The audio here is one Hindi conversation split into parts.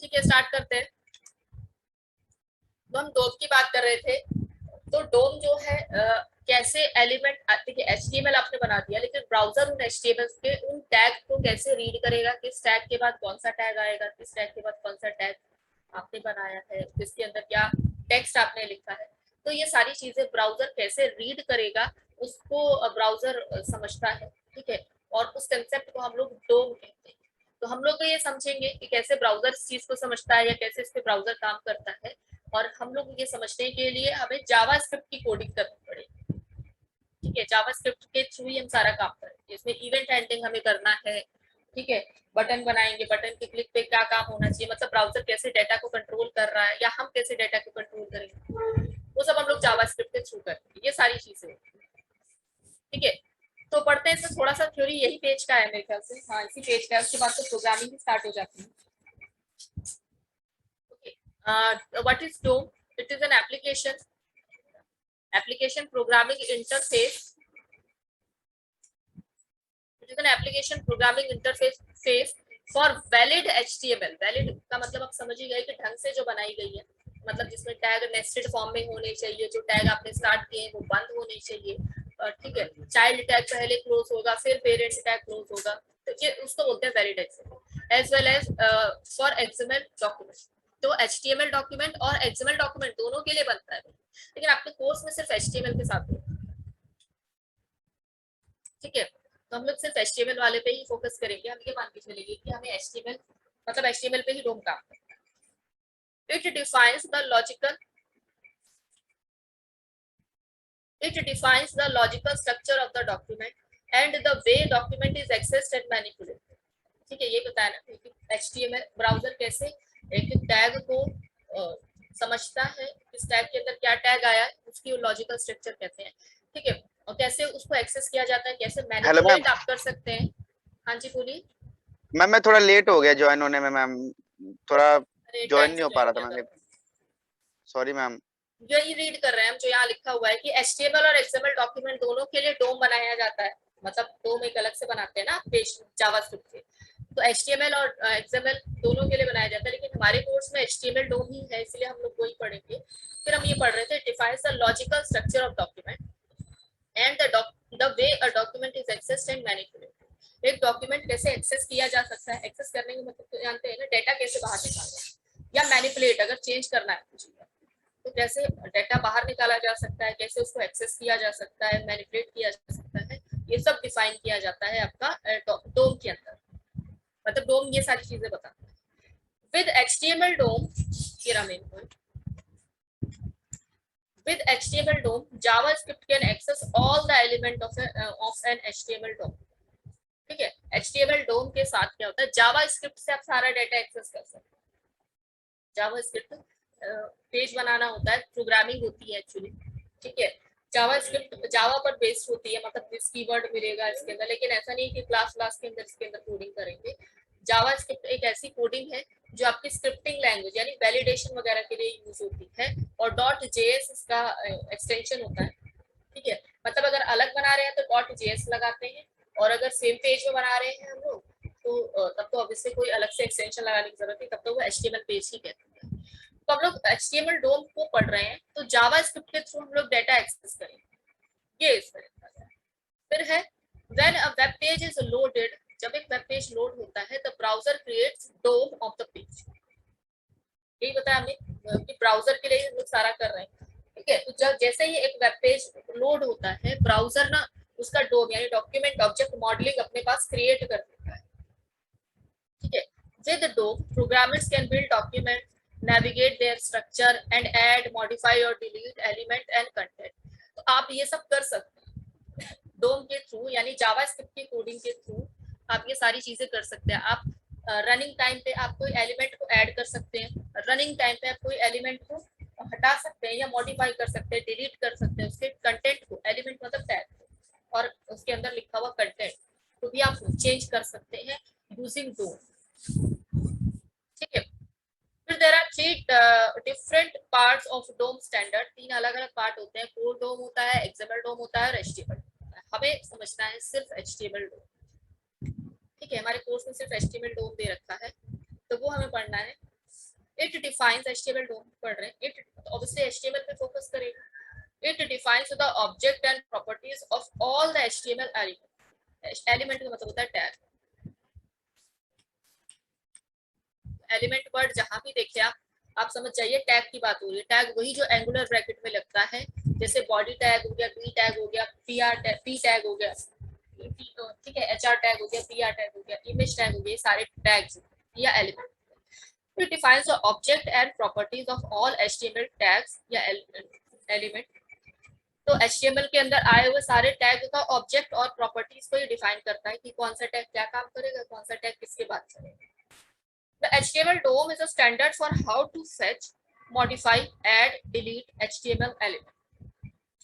ठीक है, स्टार्ट करते हैं। तो हम डोम की बात कर रहे थे। तो डोम जो है कैसे एलिमेंट, देखिए एचटीएमएल आपने बना दिया, लेकिन ब्राउजर उन एचटीएमएल के उन टैग को कैसे रीड करेगा, किस टैग के बाद कौन सा टैग आएगा, किस टैग के बाद कौन सा टैग आपने बनाया है, इसके अंदर क्या टेक्स्ट आपने लिखा है, तो ये सारी चीजें ब्राउजर कैसे रीड करेगा उसको ब्राउजर समझता है। ठीक है, और उस कंसेप्ट को हम लोग डोम कहते हैं। तो हम लोग ये समझेंगे कि कैसे ब्राउजर इस चीज को समझता है या कैसे इस पे ब्राउजर काम करता है, और हम लोग ये समझने के लिए हमें जावास्क्रिप्ट की कोडिंग करनी पड़ेगी। ठीक है, जावास्क्रिप्ट के थ्रू ही हम सारा काम करेंगे। इसमें इवेंट हैंडलिंग हमें करना है। ठीक है, बटन बनाएंगे, बटन के क्लिक पे क्या काम होना चाहिए, मतलब ब्राउजर कैसे डाटा को कंट्रोल कर रहा है या हम कैसे डाटा को कंट्रोल करेंगे, वो सब हम लोग जावास्क्रिप्ट के थ्रू करेंगे। ये सारी चीजें। ठीक है, तो पढ़ते हैं। इसमें थोड़ा सा थ्योरी यही पेज का है मेरे ख्याल से, हाँ इसी पेज का है, उसके बाद तो प्रोग्रामिंग ही स्टार्ट हो जाती है। What is DOM? It is an application programming interface. It is an application programming interface for valid HTML. Valid का मतलब आप समझ ही गए कि ढंग से जो बनाई गई है, मतलब जिसमें टैग नेस्टेड फॉर्म में होने चाहिए, जो टैग आपने स्टार्ट किए हैं वो बंद होने चाहिए। ठीक है, चाइल्ड टैग पहले क्लोज होगा, फिर पेरेंट्स टैग क्लोज होगा, तो ये उसको बोलते हैं valid HTML। As well as for XML document. तो HTML डॉक्यूमेंट और XML डॉक्यूमेंट दोनों के लिए बनता है, लेकिन आपके कोर्स में सिर्फ HTML के साथ होगा। ठीक है, तो हम लोग सिर्फ HTML वाले पे ही फोकस करेंगे। हम ये मान के चलेंगे कि हमें HTML मतलब HTML पे ही डोम काम करना है। It defines the logical structure of the document and the way document is accessed and manipulated. ठीक है, ये बताया ना कि HTML ब्राउजर कैसे एक टैग को समझता है, इस टैग के अंदर क्या टैग आया है, उसकी लॉजिकल स्ट्रक्चर कहते हैं। ठीक है, और कैसे उसको एक्सेस किया जाता है, कैसे हेलो मैम। मैनिपुलेट आप कर सकते हैं। हाँ जी बोलिए। मैम मैं थोड़ा लेट हो गया ज्वाइन होने में मैम, थोड़ा अरे ज्वाइन टाइम नहीं से हो पा ज्वाइन रहा था किया मैम। करो। Sorry ma'am. जो ये रीड कर रहे हैं हम, जो यहाँ लिखा हुआ है कि HTML और XML डॉक्यूमेंट दोनों के लिए डोम बनाया जाता है, मतलब डोम एक अलग से बनाते हैं ना पेज जावास्क्रिप्ट के। तो HTML और XML दोनों के लिए बनाया जाता है, लेकिन हमारे कोर्स में HTML डोम ही है, इसलिए हम लोग वही पढ़ेंगे। फिर हम ये पढ़ रहे थे defines the logical structure of document and the way a document is accessed and manipulated. एक डॉक्यूमेंट कैसे एक्सेस किया जा सकता है, एक्सेस करने का मतलब तो जानते हैं ना, डेटा कैसे बाहर निकालना है, या मैनिपुलेट अगर चेंज करना है कुछ, तो कैसे डाटा बाहर निकाला जा सकता है, कैसे उसको एक्सेस किया जा सकता है, मैनिपुलेट किया जा सकता है, ये सब डिफाइन किया जाता है आपका डोम के अंदर। मतलब डोम ये सारी चीजें बताता है। विद HTML डोम, मेरा main point, with HTML DOM, JavaScript can access all the element of an HTML DOM. ठीक है, HTML DOM के साथ क्या होता है, JavaScript से आप सारा डाटा एक्सेस कर सकते हैं। JavaScript पेज बनाना होता है, प्रोग्रामिंग होती है एक्चुअली। ठीक है, जावास्क्रिप्ट जावा पर बेस्ड होती है, मतलब दिस कीवर्ड मिलेगा इसके अंदर, लेकिन ऐसा नहीं कि क्लास के अंदर इसके अंदर कोडिंग करेंगे। जावास्क्रिप्ट एक ऐसी कोडिंग है जो आपकी स्क्रिप्टिंग लैंग्वेज यानी वैलिडेशन वगैरह के लिए यूज होती है, और .js इसका एक्सटेंशन होता है। ठीक है, मतलब अगर अलग बना रहे हैं तो .js लगाते हैं, और अगर सेम पेज में बना रहे हैं हम लोग तो तब तो ऑब्वियसली कोई अलग से एक्सटेंशन लगाने की जरूरत नहीं, तब तो वो HTML पेज ही कहते हैं। तो हम लोग HTML डोम को पढ़ रहे हैं, तो जावास्क्रिप्ट के थ्रू हम लोग डाटा एक्सेस करेंगे। ये इस तरह का है। फिर है when a web page is loaded, जब एक वेब पेज लोड होता है तो browser creates DOM of the page. यही बताया हमने कि ब्राउजर के लिए हम लोग सारा कर रहे हैं। ठीक है, तो जब जैसे ही एक वेब पेज लोड होता है, ब्राउजर ना उसका डोम यानी डॉक्यूमेंट ऑब्जेक्ट मॉडलिंग अपने पास क्रिएट कर देता है। ठीक है, with the DOM, programmers can build documents, navigate their structure, and add, modify or delete element and content. तो आप ये सब कर सकते हैं डोम के थ्रू, यानी जावास्क्रिप्ट की कोडिंग के थ्रू आप ये सारी चीजें कर सकते हैं। आप रनिंग टाइम पे आप कोई एलिमेंट को ऐड कर सकते हैं, रनिंग टाइम पे आप कोई एलिमेंट को हटा सकते हैं या मॉडिफाई कर सकते हैं, डिलीट कर सकते हैं, उसके कंटेंट को, एलिमेंट मतलब टैग को, और उसके अंदर लिखा हुआ कंटेंट को भी आप चेंज कर सकते हैं यूजिंग डोम। ठीक है, फिर there are three different parts of DOM standard. तीन अलग अलग पार्ट होते हैं, कोर डोम होता है, XML डोम होता है और HTML होता है। हमें समझना है सिर्फ HTML डोम। ठीक है, हमारे कोर्स में सिर्फ HTML डोम दे रखा है, तो वो हमें पढ़ना है। इट डिफाइंस HTML डोम पढ़ रहे हैं, इट ऑब्वियसली HTML पे फोकस करेगा. It defines the object and properties of all the HTML element. Element का मतलब होता है टैग. एलिमेंट वर्ड जहां भी देखे आप समझ जाइए टैग की बात हो रही है. टैग वही जो एंगुलर ब्रैकेट में लगता है, जैसे बॉडी टैग हो गया, बी टैग हो गया, पी टैग हो गया, ठीक है, HR टैग हो गया, PR टैग हो गया, इमेज टैग हो गया, सारे टैग्स या element. It defines the object and properties of all HTML tags या element. तो HTML के अंदर आए हुए सारे टैग का ऑब्जेक्ट और प्रॉपर्टीज को ये डिफाइन करता है कि कौन सा टैग क्या काम करेगा, कौन सा टैग किसके बाद करेगा. The HTML DOM is a standard for how to fetch, modify, add, delete HTML element.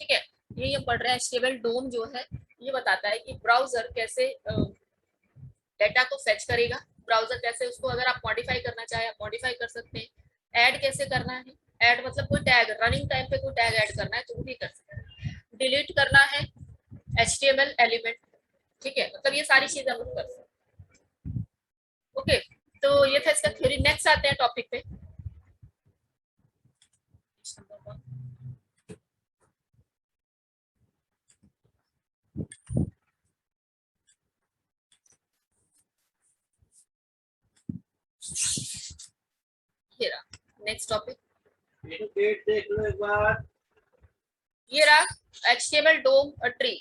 ठीक है, ये हम पढ़ रहे हैं. HTML DOM जो है ये बताता है कि ब्राउजर कैसे डेटा को फेच करेगा, ब्राउजर कैसे उसको अगर आप मॉडिफाई करना चाहे आप मॉडिफाई कर सकते हैं, ऐड कैसे करना है, ऐड मतलब कोई टैग रनिंग टाइम पे कोई टैग ऐड करना है तो वो भी कर सकते हैं, डिलीट करना है HTML एलिमेंट. ठीक है, मतलब ये सारी चीजें हम लोग कर सकते हैं. ओके, तो ये था इसका थ्योरी. नेक्स्ट आते हैं टॉपिक पे. ये रहा नेक्स्ट टॉपिक. देख लो एक बार. ये रहा HTML डोम ट्री.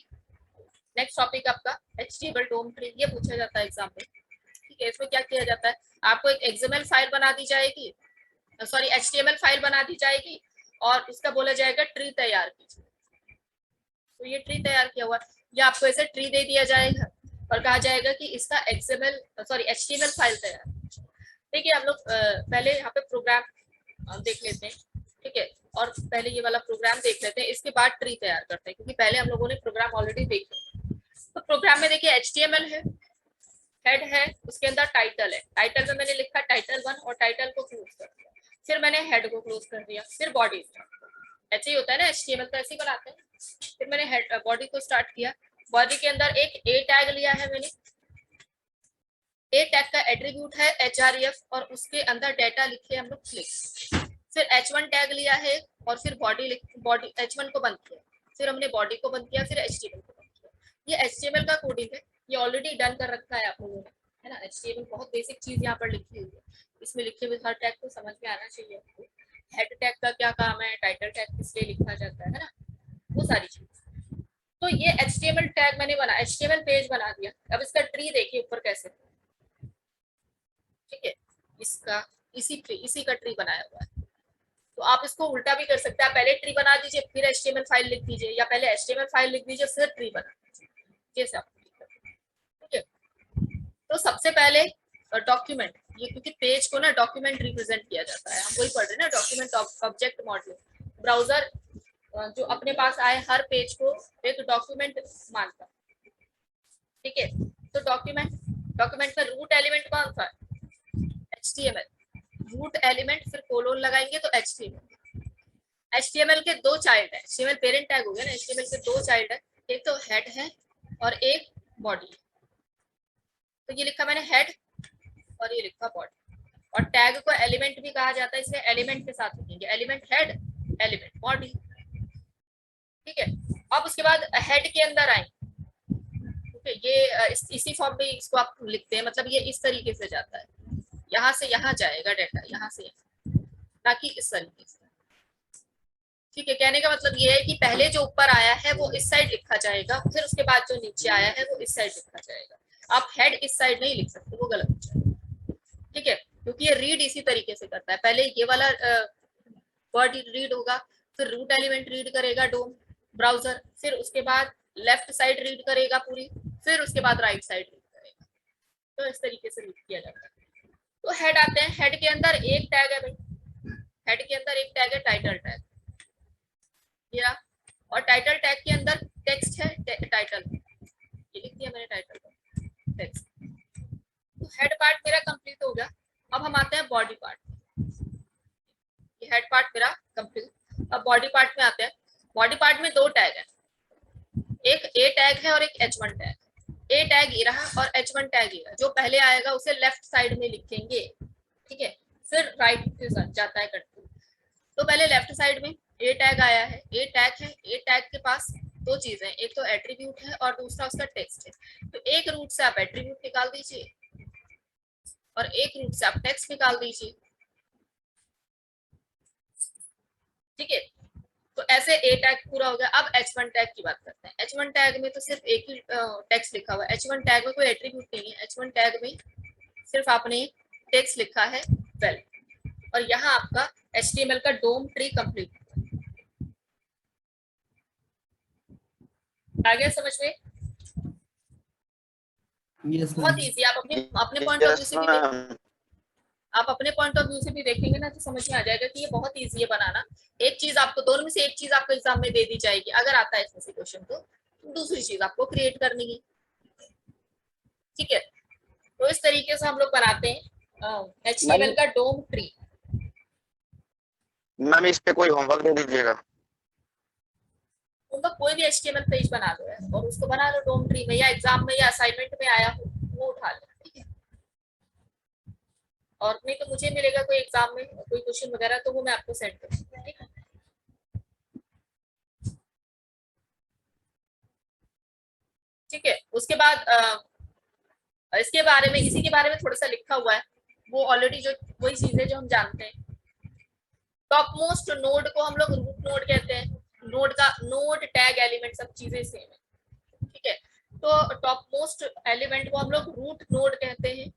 नेक्स्ट टॉपिक आपका HTML डोम ट्री. ये पूछा जाता है एग्जाम में. ठीक है, इसमें क्या किया जाता है, आपको एक XML फाइल बना दी जाएगी, सॉरी HTML फाइल बना दी जाएगी और इसका बोला जाएगा ट्री तैयार कीजिए. तो ये ट्री तैयार किया हुआ, या आपको ऐसे ट्री दे दिया जाएगा और कहा जाएगा कि इसका HTML फाइल तैयार. देखिए हम लोग पहले यहाँ पे प्रोग्राम देख लेते हैं. ठीक है, और पहले ये वाला प्रोग्राम देख लेते हैं, इसके बाद ट्री तैयार करते हैं, क्योंकि पहले हम लोगों ने प्रोग्राम ऑलरेडी देखे. तो प्रोग्राम में देखिए HTML है, हेड है, उसके अंदर टाइटल है. टाइटल में मैंने लिखा टाइटल 1 और टाइटल को क्लोज कर दिया, फिर मैंने हेड को क्लोज कर दिया, फिर बॉडी. ऐसे ही होता है ना, HTML तो ऐसे ही बनाते हैं. फिर मैंने हेड बॉडी को स्टार्ट किया. बॉडी के अंदर एक A टैग लिया है मैंने. A टैग का एट्रीब्यूट है href और उसके अंदर डेटा लिखे हम लोग क्लिक. फिर H1 टैग लिया है और फिर बॉडी H1 को बंद किया, फिर हमने बॉडी को बंद किया, फिर HTML को बंद किया. ये HTML का कोडिंग है, ये ऑलरेडी डन कर रखा है आप लोगों ने, है ना. HTML बहुत बेसिक चीज यहाँ पर लिखी हुई है. इसमें लिखे हुए हर टैग को समझ में आना चाहिए आपको. हेड टैग का क्या काम है, टाइटल टैग किस लिए लिखा जाता है ना, वो सारी चीज. तो ये HTML टैग मैंने बना, HTML पेज बना दिया. अब इसका ट्री देखिए ऊपर कैसे. ठीक है, इसका इसी का ट्री बनाया हुआ है. तो आप इसको उल्टा भी कर सकते हैं. आप पहले ट्री बना दीजिए, फिर HTML फाइल लिख दीजिए, या पहले HTML फाइल लिख दीजिए फिर ट्री बना दीजिए, जैसे आप. ठीक है, तो सबसे पहले डॉक्यूमेंट, ये क्योंकि पेज को ना डॉक्यूमेंट रिप्रेजेंट किया जाता है, हम वही पढ़ रहे हैं ना, डॉक्यूमेंट ऑब्जेक्ट मॉडल. ब्राउजर जो अपने पास आए हर पेज को एक डॉक्यूमेंट मानता है. ठीक है, तो डॉक्यूमेंट का रूट एलिमेंट कौन सा है, HTML. रूट एलिमेंट फिर कोलोन लगाएंगे तो HTML. HTML के दो चाइल्ड है, HTML पेरेंट टैग हो गया ना, HTML के दो चाइल्ड है, एक तो हेड है और एक बॉडी. तो ये लिखा मैंने हेड और ये लिखा बॉडी. और टैग को एलिमेंट भी कहा जाता है, इसलिए एलिमेंट के साथ लिखेंगे, एलिमेंट हेड एलिमेंट बॉडी. ठीक है, अब उसके बाद हेड के अंदर आएंगे. ये इसी फॉर्म में इसको आप लिखते हैं, मतलब ये इस तरीके से जाता है, यहाँ से यहाँ जाएगा डेटा, यहाँ से ना कि इस तरीके से. ठीक है, कहने का मतलब ये है कि पहले जो ऊपर आया है वो इस साइड लिखा जाएगा, फिर उसके बाद जो नीचे आया है वो इस साइड लिखा जाएगा. आप हेड इस साइड नहीं लिख सकते, वो गलत हो जाएगा. ठीक है, क्योंकि ये रीड इसी तरीके से करता है. पहले ये वाला वर्ड रीड होगा, फिर रूट एलिमेंट रीड करेगा डोम ब्राउजर, फिर उसके बाद लेफ्ट साइड रीड करेगा पूरी, फिर उसके बाद राइट साइड रीड करेगा. तो इस तरीके से रीड किया जाता है. तो हेड आते हैं, हेड के अंदर एक टैग है भाई, हेड के अंदर एक टैग है टाइटल टैग. और टाइटल टैग के अंदर टेक्स्ट है, टाइटल ये लिख दिया मैंने, टाइटल टेक्स्ट. तो हेड पार्ट मेरा कंप्लीट हो गया. अब हम आते हैं बॉडी पार्ट. ये हेड पार्ट मेरा कंप्लीट. अब बॉडी पार्ट में आते हैं. बॉडी पार्ट में दो टैग है, एक A टैग है और एक H1 टैग. A टैग ये रहा और H1 टैग ये रहा. जो पहले आएगा उसे लेफ्ट साइड में लिखेंगे. ठीक है, फिर राइट के साथ जाता है कंट्रोल। तो पहले लेफ्ट साइड में ए टैग आया है, ए टैग है, ए टैग के पास दो चीजें, एक तो एट्रीब्यूट है और दूसरा उसका टेक्स्ट है। तो एक रूट से आप एट्रीब्यूट निकाल दीजिए और एक रूट से आप टेक्स्ट निकाल दीजिए, ठीक है। तो ऐसे ए टैग पूरा हो गया। अब H1 टैग की बात करते हैं। H1 टैग में तो सिर्फ एक ही टेक्स्ट लिखा हुआ है। H1 टैग में कोई एट्रीब्यूट नहीं है। H1 टैग में सिर्फ आपने टेक्स्ट लिखा है वेल, और यहाँ आपका HTML का डोम ट्री कंप्लीट। आ गया समझ में? यस बहुत मैम। इजी। आप अपने अपने पॉइंट ऑफ व्यू यस से भी मैम। आप अपने पॉइंट ऑफ व्यू से भी देखेंगे ना तो समझ में आ जाएगा कि ये बहुत इजी है बनाना। एक चीज आपको, दोनों में से एक चीज आपको एग्जाम में दे दी जाएगी, अगर आता है इसमें से क्वेश्चन तो दूसरी चीज आपको क्रिएट करनी है, ठीक है। तो इस तरीके से हम लोग बनाते हैं HTML का डोम ट्री। मैम इस पे कोई होमवर्क दे दीजिएगा। उनका कोई भी HTML पेज बना लो है और उसको बना लो डोम ट्री में, या एग्जाम में या असाइनमेंट में आया हो वो उठा लो, ठीक है। और नहीं तो मुझे मिलेगा कोई एग्जाम में कोई क्वेश्चन वगैरह तो वो मैं आपको सेंड करूंगा, ठीक है। ठीक है, उसके बाद इसके बारे में, इसी के बारे में थोड़ा सा लिखा हुआ है, वो ऑलरेडी जो वही चीजें जो हम जानते हैं। टॉप मोस्ट नोड को हम लोग रूट नोड कहते हैं। नोड का नोड टैग एलिमेंट सब चीजें सेम है, ठीक है। तो टॉप मोस्ट एलिमेंट को हम लोग रूट नोड कहते हैं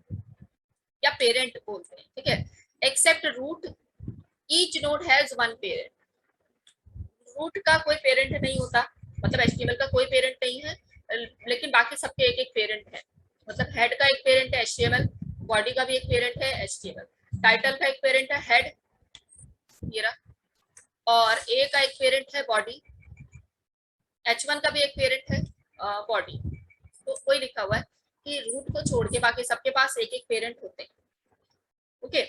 या पेरेंट बोलते हैं, ठीक है। Except root each node has one parent. Root का कोई पेरेंट नहीं होता, मतलब HTML का कोई पेरेंट नहीं है, लेकिन बाकी सबके एक एक पेरेंट है। मतलब हेड का एक पेरेंट है HTML, बॉडी का भी एक पेरेंट है HTML, टाइटल का एक पेरेंट है हेड ये रहा, और ए का एक पेरेंट है बॉडी, H1 का भी एक पेरेंट है बॉडी। तो कोई लिखा हुआ है कि रूट को छोड़ के बाकी सबके पास एक एक पेरेंट होते हैं, ओके।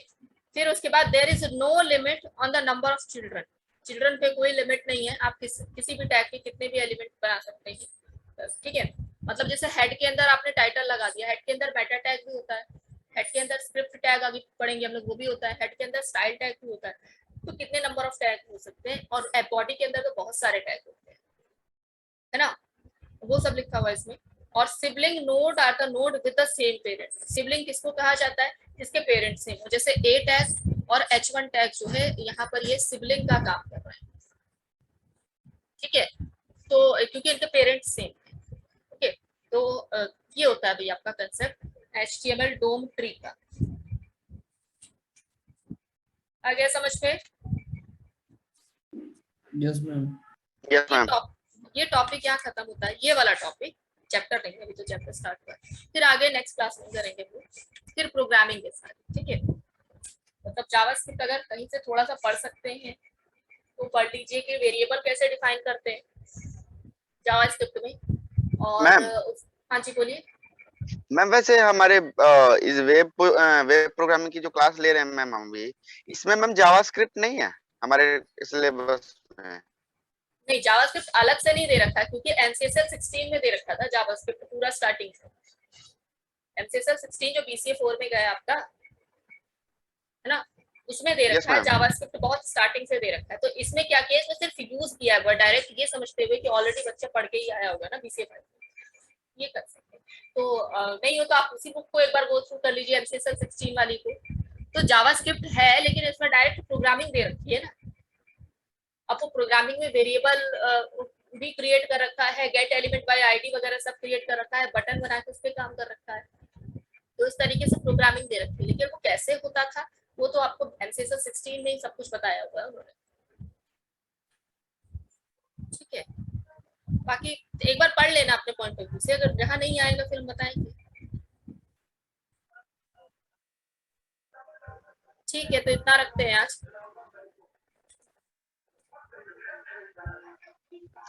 फिर उसके बाद there is no limit on the number of children. Children पे कोई लिमिट नहीं है, आप किसी भी टैग के कितने भी एलिमेंट बना सकते हैं, ठीक है। मतलब जैसे हेड के अंदर आपने टाइटल लगा दिया, हेड के अंदर मेटा टैग भी होता है, हेड के अंदर स्क्रिप्ट टैग आगे पढ़ेंगे हम लोग वो भी होता है, हेड के अंदर स्टाइल टैग भी होता है। तो कितने नंबर ऑफ टैग हो सकते हैं, और बॉडी के अंदर तो बहुत सारे टैग होते हैं, है ना, वो सब लिखा हुआ है इसमें। और sibling node are the node with the same parent. Sibling किसको कहा जाता है, जिसके पेरेंट सेम हो। जैसे ए टैग और H1 टैग जो है यहाँ पर ये सिबलिंग का काम कर रहा है, ठीक है। तो क्योंकि इनके पेरेंट्स सेम है, ओके। तो ये होता है भाई आपका कंसेप्ट HTML डोम ट्री का। आ गया समझ में? Yes ma'am. Yes ma'am. ये टॉपिक यहाँ खत्म होता है, ये वाला टॉपिक। चैप्टर नहीं, अभी तो चैप्टर स्टार्ट हुआ है, फिर आगे नेक्स्ट क्लास में करेंगे फिर प्रोग्रामिंग के साथ, ठीक है। मतलब जावास्क्रिप्ट अगर कहीं से थोड़ा सा पढ़ सकते हैं तो पढ़ लीजिए कि वेरिएबल कैसे डिफाइन करते हैं जावास्क्रिप्ट में। और मैम हाँ जी बोलिए। मैम वैसे हमारे इस वेब प्रोग्रामिंग की जो क्लास ले रहे हैं मैम हम भी, इसमें मैम जावास्क्रिप्ट नहीं है हमारे सिलेबस में। नहीं, जावास्क्रिप्ट अलग से नहीं दे रखा है, क्योंकि MCSL 16 में दे रखा था जावास्क्रिप्ट पूरा स्टार्टिंग से। MCSL 16 जो BCA 4 में गया आपका, है ना, उसमें दे यस रखा है मैम। जावास्क्रिप्ट, बहुत स्टार्टिंग से दे रखा है। तो इसमें क्या किया, इसमें सिर्फ यूज किया है डायरेक्ट, ये समझते हुए कि ऑलरेडी बच्चा पढ़ के ही आया होगा ना BCA 5, ये कर सकते हैं। तो नहीं हो तो आप उसी बुक को एक बार गो थ्रू कर लीजिए, MCSL 16 वाली को। तो जावास्क्रिप्ट है लेकिन इसमें डायरेक्ट प्रोग्रामिंग दे रखी है ना। अब वो प्रोग्रामिंग में वेरिएबल भी क्रिएट कर रखा है, गेट एलिमेंट बाय आईडी वगैरह सब क्रिएट कर रखा है, बटन बना के उस पर काम कर रखा है। तो इस तरीके से प्रोग्रामिंग दे रखी है, लेकिन वो कैसे होता था वो तो आपको MCSL 16 में ही सब कुछ बताया हुआ है उन्होंने, ठीक है। बाकी एक बार पढ़ लेना अपने पॉइंट ऑफ व्यू से, अगर जहां नहीं आएगा फिर हम बताएंगे, ठीक है। तो इतना रखते हैं आज।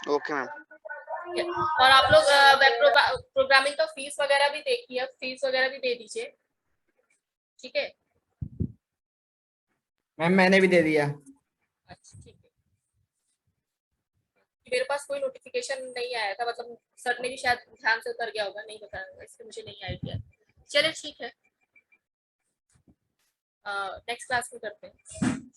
Okay ma'am. और आप लोग वेब प्रोग्रामिंग का फीस वगैरह भी देखिए, फीस वगैरह भी दे दीजिए, ठीक है। मैम मैंने भी दे दिया। अच्छा ठीक है। मेरे पास कोई नोटिफिकेशन नहीं आया था, मतलब सर ने भी शायद ध्यान से उतर गया होगा, नहीं बताया होगा, इसलिए मुझे नहीं आइडिया। चलिए ठीक है, नेक्स्ट क्लास में करते हैं।